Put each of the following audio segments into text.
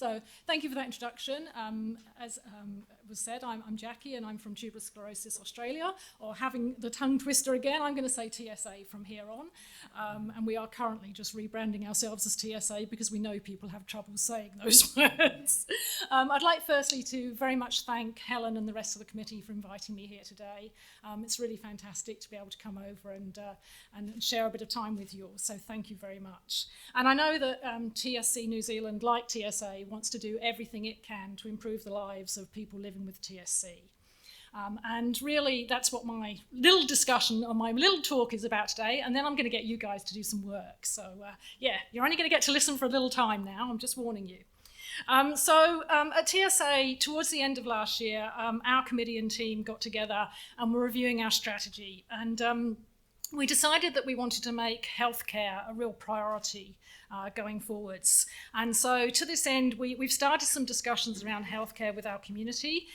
So thank you for that introduction. As was said, I'm Jackie and I'm from Tuberous Sclerosis Australia, or having the tongue twister again, I'm going to say TSA from here on. And we are currently just rebranding ourselves as TSA because we know people have trouble saying those words. I'd like firstly to very much thank Helen and the rest of the committee for inviting me here today. It's really fantastic to be able to come over and share a bit of time with you all, so thank you very much. And I know that TSC New Zealand, like TSA, wants to do everything it can to improve the lives of people living with TSC. And really, that's what my little discussion or my little talk is about today, and then I'm going to get you guys to do some work. So yeah, you're only going to get to listen for a little time now, I'm just warning you. At TSA, towards the end of last year, our committee and team got together and were reviewing our strategy. And we decided that we wanted to make healthcare a real priority going forwards. And so to this end, we've started some discussions around healthcare with our community,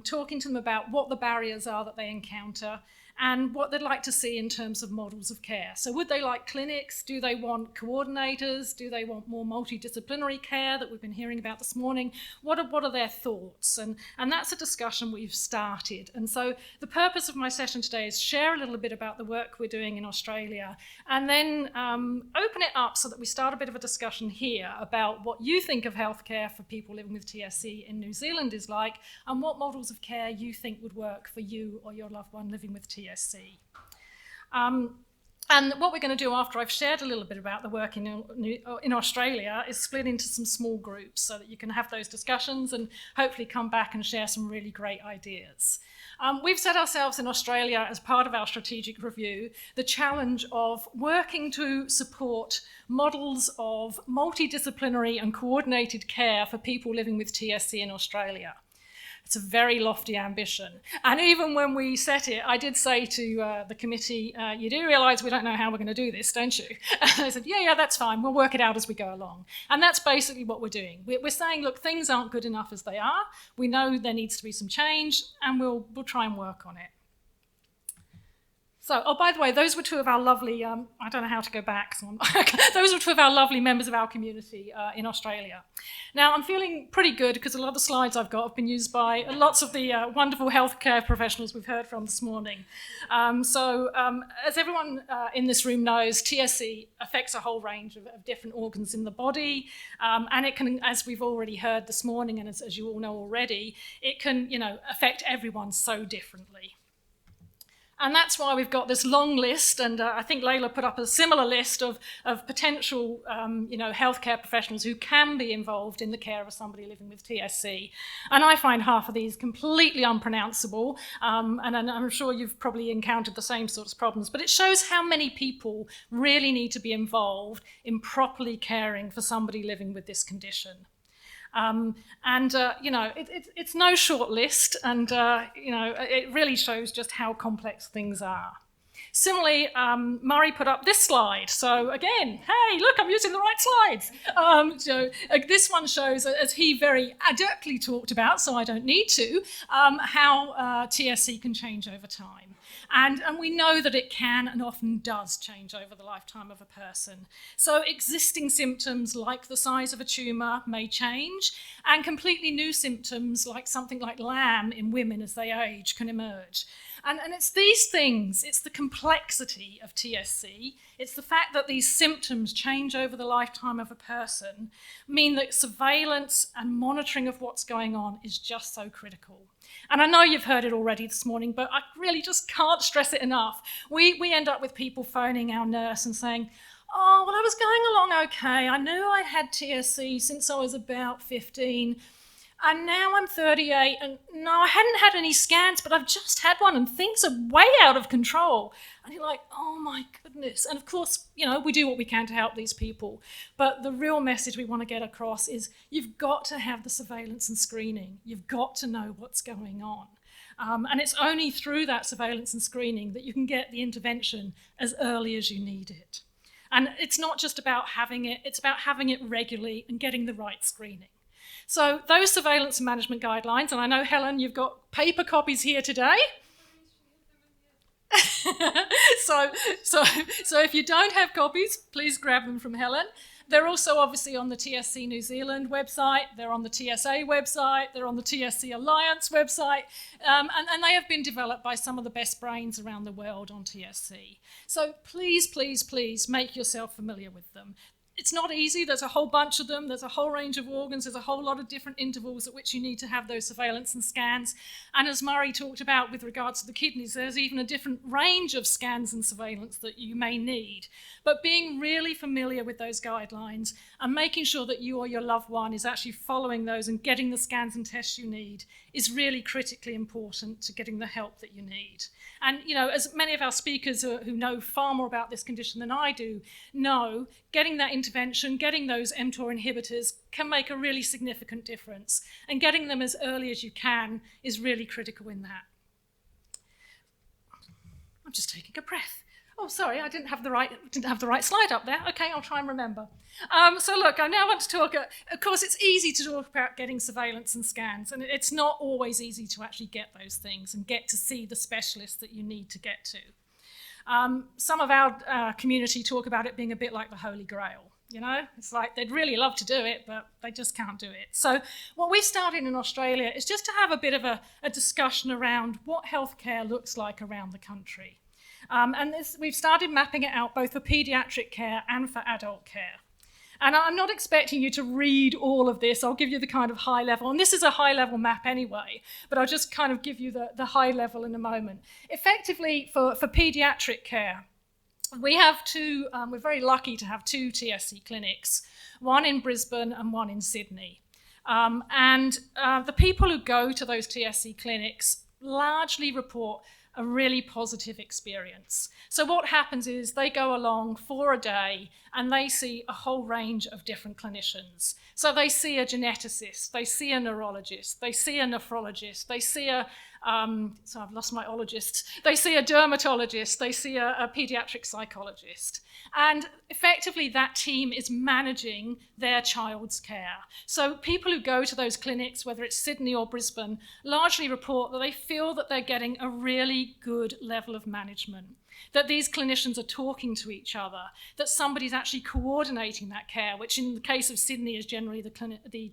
talking to them about what the barriers are that they encounter and what they'd like to see in terms of models of care. So would they like clinics? Do they want coordinators? Do they want more multidisciplinary care that we've been hearing about this morning? What are their thoughts? And that's a discussion we've started. And so the purpose of my session today is share a little bit about the work we're doing in Australia and then open it up so that we start a bit of a discussion here about what you think of healthcare for people living with TSC in New Zealand is like and what models of care you think would work for you or your loved one living with TSC. And what we're going to do after I've shared a little bit about the work in Australia is split into some small groups so that you can have those discussions and hopefully come back and share some really great ideas. We've set ourselves in Australia as part of our strategic review the challenge of working to support models of multidisciplinary and coordinated care for people living with TSC in Australia. It's a very lofty ambition. And even when we set it, I did say to the committee, you do realise we don't know how we're going to do this, don't you? And they said, yeah, that's fine. We'll work it out as we go along. And that's basically what we're doing. We're saying, look, things aren't good enough as they are. We know there needs to be some change, and we'll try and work on it. So, oh, by the way, those were two of our lovely, I don't know how to go back, so those were two of our lovely members of our community in Australia. Now, I'm feeling pretty good because a lot of the slides I've got have been used by lots of the wonderful healthcare professionals we've heard from this morning. As everyone in this room knows, TSC affects a whole range of different organs in the body, and it can, as we've already heard this morning, and as you all know already, it can, affect everyone so differently. And that's why we've got this long list, and I think Layla put up a similar list of potential, healthcare professionals who can be involved in the care of somebody living with TSC. And I find half of these completely unpronounceable, and I'm sure you've probably encountered the same sorts of problems, but it shows how many people really need to be involved in properly caring for somebody living with this condition. It's no short list, and it really shows just how complex things are. Similarly, Murray put up this slide. So again, hey, look, I'm using the right slides. This one shows, as he very adeptly talked about, so I don't need to, how TSC can change over time. And we know that it can and often does change over the lifetime of a person. So existing symptoms like the size of a tumour may change, and completely new symptoms like something like LAM in women as they age can emerge. And it's these things, it's the complexity of TSC, it's the fact that these symptoms change over the lifetime of a person, mean that surveillance and monitoring of what's going on is just so critical. And I know you've heard it already this morning, but I really just can't stress it enough. We end up with people phoning our nurse and saying, oh, well, I was going along okay. I knew I had TSC since I was about 15. And now I'm 38, and no, I hadn't had any scans, but I've just had one, and things are way out of control. And you're like, oh my goodness. And of course, we do what we can to help these people. But the real message we want to get across is you've got to have the surveillance and screening. You've got to know what's going on. And it's only through that surveillance and screening that you can get the intervention as early as you need it. And it's not just about having it, it's about having it regularly and getting the right screening. So those surveillance and management guidelines, and I know, Helen, you've got paper copies here today. So if you don't have copies, please grab them from Helen. They're also obviously on the TSC New Zealand website, they're on the TSA website, they're on the TSC Alliance website, and they have been developed by some of the best brains around the world on TSC. So please, please, please make yourself familiar with them. It's not easy, there's a whole bunch of them, there's a whole range of organs, there's a whole lot of different intervals at which you need to have those surveillance and scans. And as Murray talked about with regards to the kidneys, there's even a different range of scans and surveillance that you may need. But being really familiar with those guidelines and making sure that you or your loved one is actually following those and getting the scans and tests you need is really critically important to getting the help that you need. And, you know, as many of our speakers who know far more about this condition than I do know, getting that intervention, getting those mTOR inhibitors can make a really significant difference. And getting them as early as you can is really critical in that. I'm just taking a breath. Oh, sorry, I didn't have the right slide up there. Okay, I'll try and remember. So look, I now want to talk, of course, it's easy to talk about getting surveillance and scans, and it's not always easy to actually get those things and get to see the specialists that you need to get to. Some of our community talk about it being a bit like the Holy Grail. You know, it's like they'd really love to do it, but they just can't do it. So what we started in Australia is just to have a bit of a discussion around what healthcare looks like around the country. And we've started mapping it out both for paediatric care and for adult care. And I'm not expecting you to read all of this. I'll give you the kind of high level. And this is a high level map anyway, but I'll just kind of give you the high level in a moment. Effectively, for paediatric care, we have we're very lucky to have two TSC clinics, one in Brisbane and one in Sydney. The people who go to those TSC clinics largely report a really positive experience. So what happens is they go along for a day and they see a whole range of different clinicians. So they see a geneticist, they see a neurologist, they see a nephrologist, they see so I've lost my ologist, they see a dermatologist, they see a pediatric psychologist. And effectively that team is managing their child's care. So people who go to those clinics, whether it's Sydney or Brisbane, largely report that they feel that they're getting a really good level of management, that these clinicians are talking to each other, that somebody's actually coordinating that care, which in the case of Sydney is generally the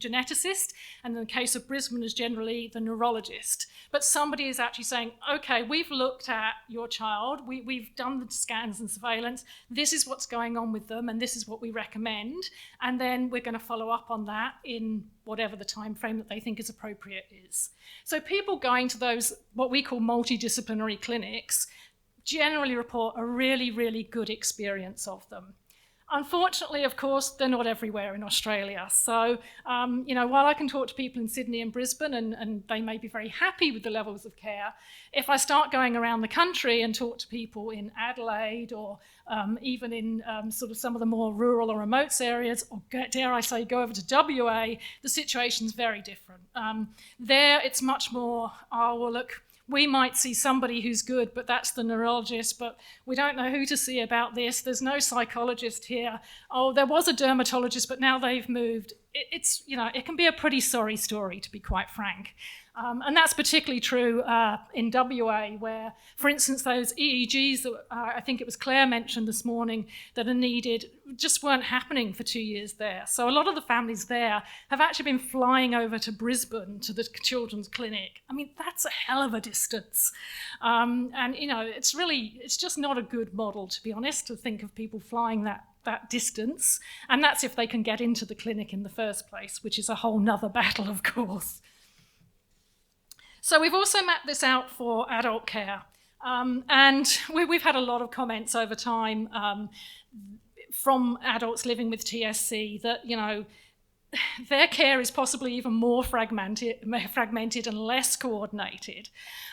geneticist, and in the case of Brisbane is generally the neurologist. But somebody is actually saying, okay, we've looked at your child, we've done the scans and surveillance, this is what's going on with them, and this is what we recommend, and then we're going to follow up on that in whatever the time frame that they think is appropriate is. So people going to those, what we call multidisciplinary clinics, generally report a really, really good experience of them. Unfortunately, of course, they're not everywhere in Australia. So, you know, while I can talk to people in Sydney and Brisbane and they may be very happy with the levels of care, if I start going around the country and talk to people in Adelaide or even in sort of some of the more rural or remote areas, or dare I say go over to WA, the situation's very different. There it's much more, oh, well, look, we might see somebody who's good, but that's the neurologist, but we don't know who to see about this. There's no psychologist here. Oh, there was a dermatologist, but now they've moved. It's, you know, it can be a pretty sorry story, to be quite frank. And that's particularly true in WA, where, for instance, those EEGs that I think it was Claire mentioned this morning that are needed just weren't happening for 2 years there. So a lot of the families there have actually been flying over to Brisbane to the children's clinic. I mean, that's a hell of a distance. And, you know, it's just not a good model, to be honest, to think of people flying that distance. And that's if they can get into the clinic in the first place, which is a whole nother battle, of course. So we've also mapped this out for adult care. And we've had a lot of comments over time from adults living with TSC that, you know, their care is possibly even more fragmented and less coordinated.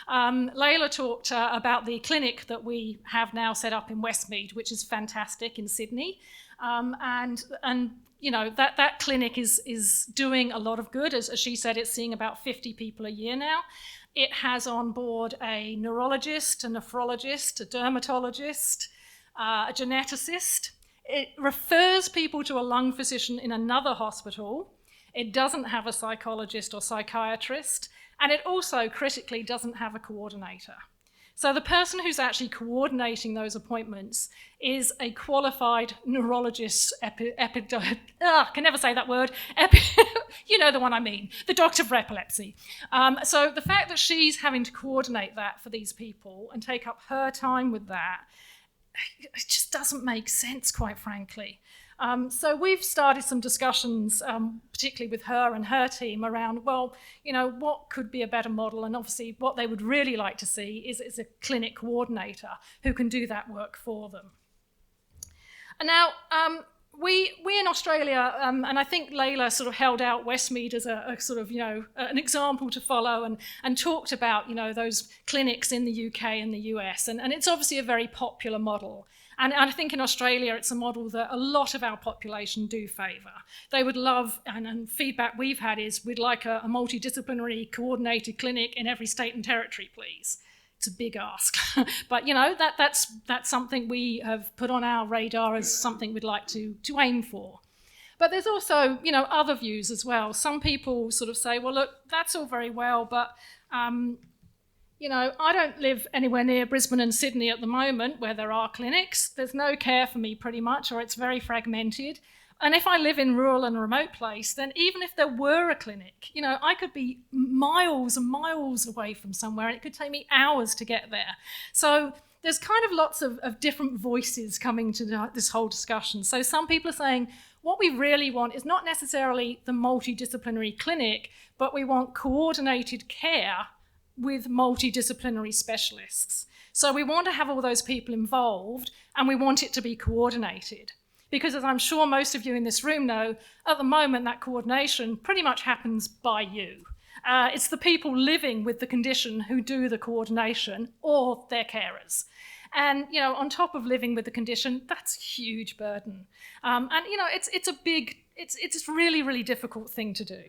Layla talked about the clinic that we have now set up in Westmead, which is fantastic in Sydney. And you know, that clinic is doing a lot of good. As she said, it's seeing about 50 people a year now. It has on board a neurologist, a nephrologist, a dermatologist, a geneticist. It refers people to a lung physician in another hospital. It doesn't have a psychologist or psychiatrist. And it also, critically, doesn't have a coordinator. So the person who's actually coordinating those appointments is a qualified neurologist, can never say that word, you know the one I mean, the doctor for epilepsy. So the fact that she's having to coordinate that for these people and take up her time with that, it just doesn't make sense, quite frankly. So we've started some discussions, particularly with her and her team, around, well, what could be a better model? And obviously what they would really like to see is a clinic coordinator who can do that work for them. And now, we in Australia, and I think Layla sort of held out Westmead as a sort of, an example to follow, and talked about, those clinics in the UK and the US. And it's obviously a very popular model. And I think in Australia, it's a model that a lot of our population do favour. They would love, and feedback we've had is, we'd like a multidisciplinary coordinated clinic in every state and territory, please. It's a big ask. But, that's something we have put on our radar as something we'd like to aim for. But there's also, other views as well. Some people sort of say, well, look, that's all very well, but I don't live anywhere near Brisbane and Sydney at the moment where there are clinics. There's no care for me pretty much, or it's very fragmented. And if I live in rural and remote place, then even if there were a clinic, I could be miles and miles away from somewhere, and it could take me hours to get there. So there's kind of lots of different voices coming to this whole discussion. So some people are saying, what we really want is not necessarily the multidisciplinary clinic, but we want coordinated care with multidisciplinary specialists. So we want to have all those people involved, and we want it to be coordinated. Because as I'm sure most of you in this room know, at the moment that coordination pretty much happens by you. It's the people living with the condition who do the coordination, or their carers. And on top of living with the condition, that's a huge burden. And it's a really, really difficult thing to do.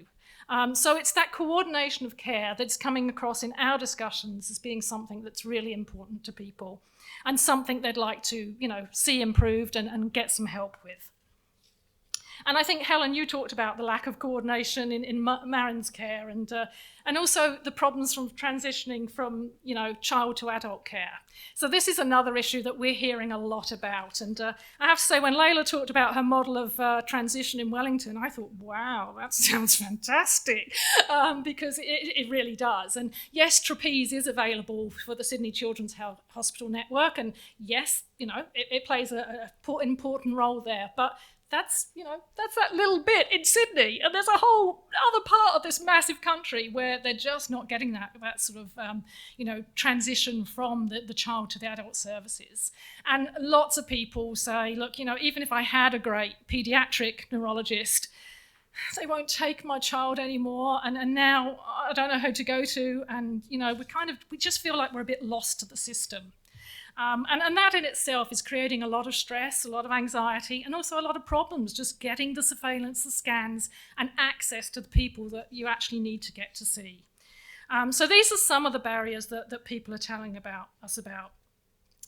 So it's that coordination of care that's coming across in our discussions as being something that's really important to people, and something they'd like to, see improved and get some help with. And I think, Helen, you talked about the lack of coordination in Marin's care, and also the problems from transitioning from, child to adult care. So this is another issue that we're hearing a lot about. And I have to say, when Layla talked about her model of transition in Wellington, I thought, wow, that sounds fantastic, because it really does. And yes, Trapeze is available for the Sydney Children's Hospital Network, and yes, it plays an important role there. But that's that little bit in Sydney, and there's a whole other part of this massive country where they're just not getting that sort of transition from the child to the adult services. And lots of people say, look, even if I had a great paediatric neurologist, they won't take my child anymore, and now I don't know who to go to, and we just feel like we're a bit lost to the system. And that in itself is creating a lot of stress, a lot of anxiety, and also a lot of problems just getting the surveillance, the scans, and access to the people that you actually need to get to see. So these are some of the barriers that people are telling us about.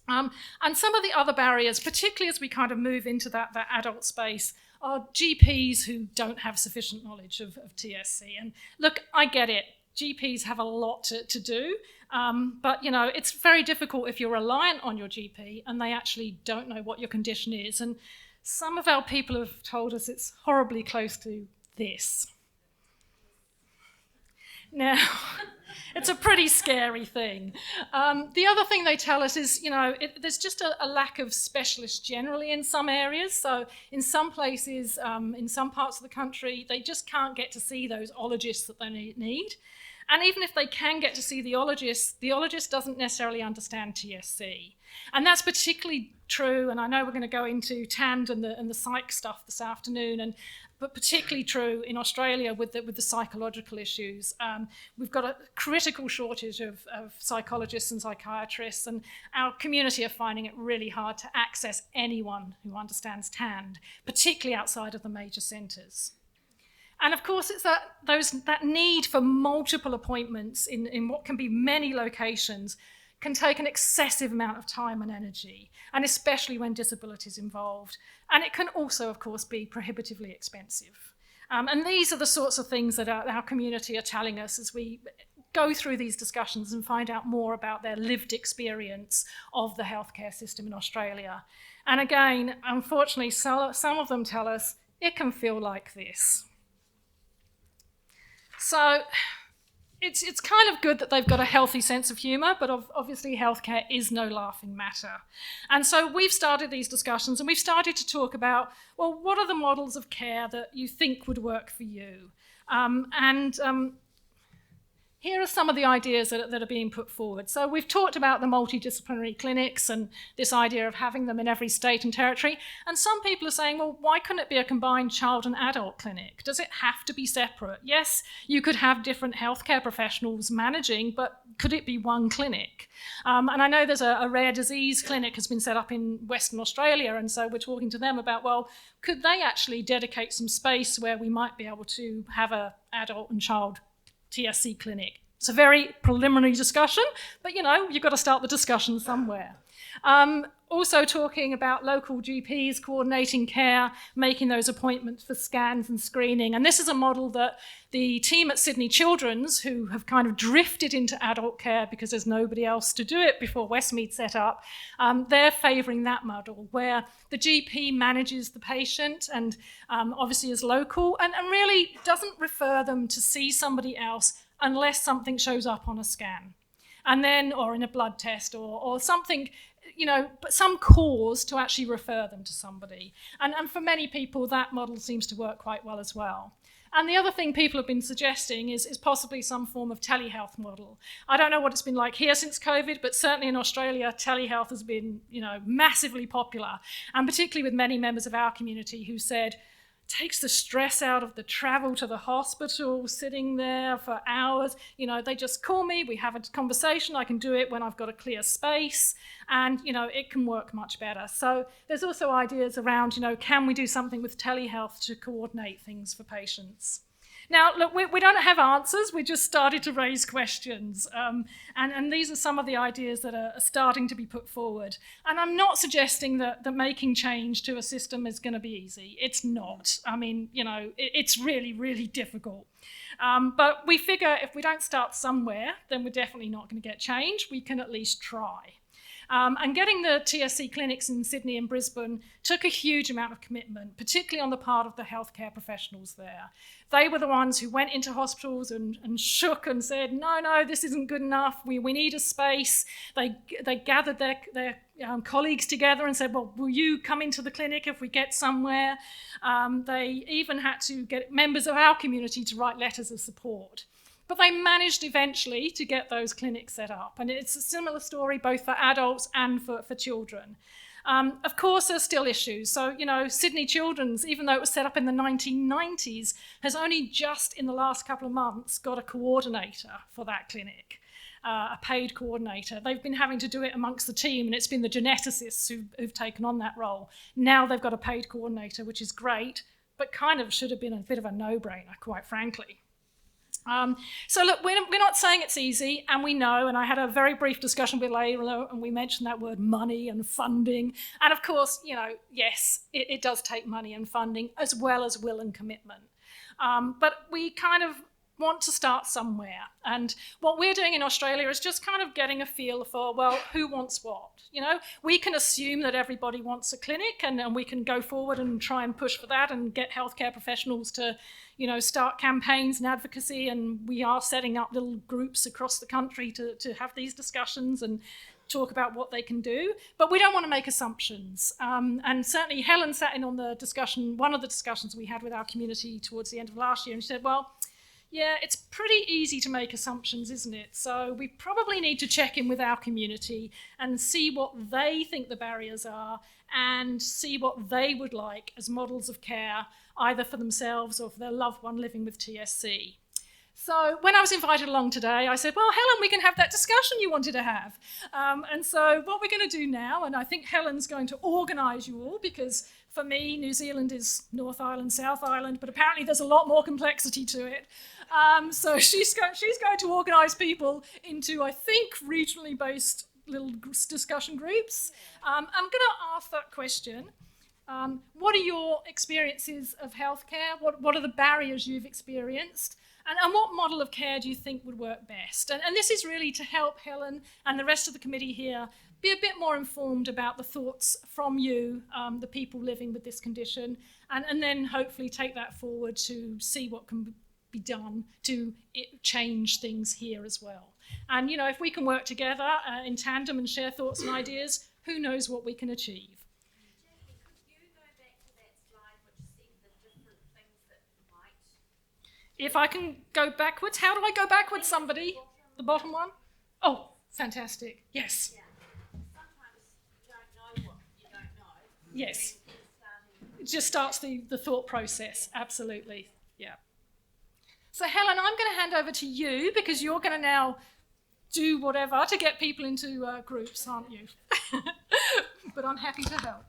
And some of the other barriers, particularly as we kind of move into that adult space, are GPs who don't have sufficient knowledge of TSC. And look, I get it. GPs have a lot to do. But, it's very difficult if you're reliant on your GP and they actually don't know what your condition is. And some of our people have told us it's horribly close to this. Now, it's a pretty scary thing. The other thing they tell us is, there's just a lack of specialists generally in some areas. So in some places, in some parts of the country, they just can't get to see those ologists that they need. And even if they can get to see the ologist doesn't necessarily understand TSC. And that's particularly true, and I know we're going to go into TAND and the psych stuff this afternoon, but particularly true in Australia with the psychological issues. We've got a critical shortage of psychologists and psychiatrists, and our community are finding it really hard to access anyone who understands TAND, particularly outside of the major centres. And of course, it's that need for multiple appointments in what can be many locations can take an excessive amount of time and energy, and especially when disability is involved. And it can also, of course, be prohibitively expensive. And these are the sorts of things that our community are telling us as we go through these discussions and find out more about their lived experience of the healthcare system in Australia. And again, unfortunately, some of them tell us it can feel like this. So it's kind of good that they've got a healthy sense of humour, but obviously healthcare is no laughing matter. And so we've started these discussions and we've started to talk about, well, what are the models of care that you think would work for you? Here are some of the ideas that are being put forward. So we've talked about the multidisciplinary clinics and this idea of having them in every state and territory. And some people are saying, well, why couldn't it be a combined child and adult clinic? Does it have to be separate? Yes, you could have different healthcare professionals managing, but could it be one clinic? And I know there's a rare disease clinic has been set up in Western Australia, and so we're talking to them about, well, could they actually dedicate some space where we might be able to have an adult and child TSC clinic? It's a very preliminary discussion, but you've got to start the discussion somewhere. Also talking about local GPs coordinating care, making those appointments for scans and screening. And this is a model that the team at Sydney Children's, who have kind of drifted into adult care because there's nobody else to do it before Westmead set up, they're favouring that model where the GP manages the patient and obviously is local and really doesn't refer them to see somebody else unless something shows up on a scan, and then, or in a blood test, or something, but some cause to actually refer them to somebody. And for many people, that model seems to work quite well as well. And the other thing people have been suggesting is possibly some form of telehealth model. I don't know what it's been like here since COVID, but certainly in Australia, telehealth has been, massively popular, and particularly with many members of our community who said, takes the stress out of the travel to the hospital, sitting there for hours. They just call me, we have a conversation, I can do it when I've got a clear space, and, it can work much better. So there's also ideas around, can we do something with telehealth to coordinate things for patients? Now, look, we don't have answers, we just started to raise questions. And these are some of the ideas that are starting to be put forward. And I'm not suggesting that making change to a system is going to be easy. It's not. I mean, it's really, really difficult. But we figure if we don't start somewhere, then we're definitely not going to get change. We can at least try. And getting the TSC clinics in Sydney and Brisbane took a huge amount of commitment, particularly on the part of the healthcare professionals there. They were the ones who went into hospitals and shook and said, no, this isn't good enough, we need a space. They gathered their colleagues together and said, well, will you come into the clinic if we get somewhere? They even had to get members of our community to write letters of support. But they managed eventually to get those clinics set up. And it's a similar story both for adults and for children. Of course, there's still issues. So, Sydney Children's, even though it was set up in the 1990s, has only just in the last couple of months got a coordinator for that clinic, a paid coordinator. They've been having to do it amongst the team, and it's been the geneticists who've taken on that role. Now they've got a paid coordinator, which is great, but kind of should have been a bit of a no-brainer, quite frankly. So look, we're not saying it's easy, and we know, and I had a very brief discussion with Layla, and we mentioned that word money and funding. And of course, yes, it does take money and funding, as well as will and commitment. But we kind of want to start somewhere. And what we're doing in Australia is just kind of getting a feel for, well, who wants what? We can assume that everybody wants a clinic, and we can go forward and try and push for that and get healthcare professionals to start campaigns and advocacy, and we are setting up little groups across the country to have these discussions and talk about what they can do. But we don't want to make assumptions. And certainly Helen sat in on the discussion, one of the discussions we had with our community towards the end of last year, and she said, well, yeah, it's pretty easy to make assumptions, isn't it? So we probably need to check in with our community and see what they think the barriers are and see what they would like as models of care, either for themselves or for their loved one living with TSC. So when I was invited along today, I said, well, Helen, we can have that discussion you wanted to have. And so what we're going to do now, and I think Helen's going to organise you all, because for me, New Zealand is North Island, South Island, but apparently there's a lot more complexity to it. So she's going to organise people into, I think, regionally based little discussion groups. I'm going to ask that question. What are your experiences of healthcare? What are the barriers you've experienced? And what model of care do you think would work best? And this is really to help Helen and the rest of the committee here be a bit more informed about the thoughts from you, the people living with this condition, and then hopefully take that forward to see what can be done to change things here as well. And, you know, if we can work together in tandem and share thoughts and ideas, who knows what we can achieve. Jackie, could you go back to that slide which said the different things that might... If I can go backwards, how do I go backwards, somebody? The bottom one? Oh, fantastic. Yes. Yeah. Sometimes you don't know what you don't know. Yes. It just starts the thought process. Absolutely. Yeah. So, Helen, I'm going to hand over to you because you're going to now do whatever to get people into groups, aren't you? But I'm happy to help.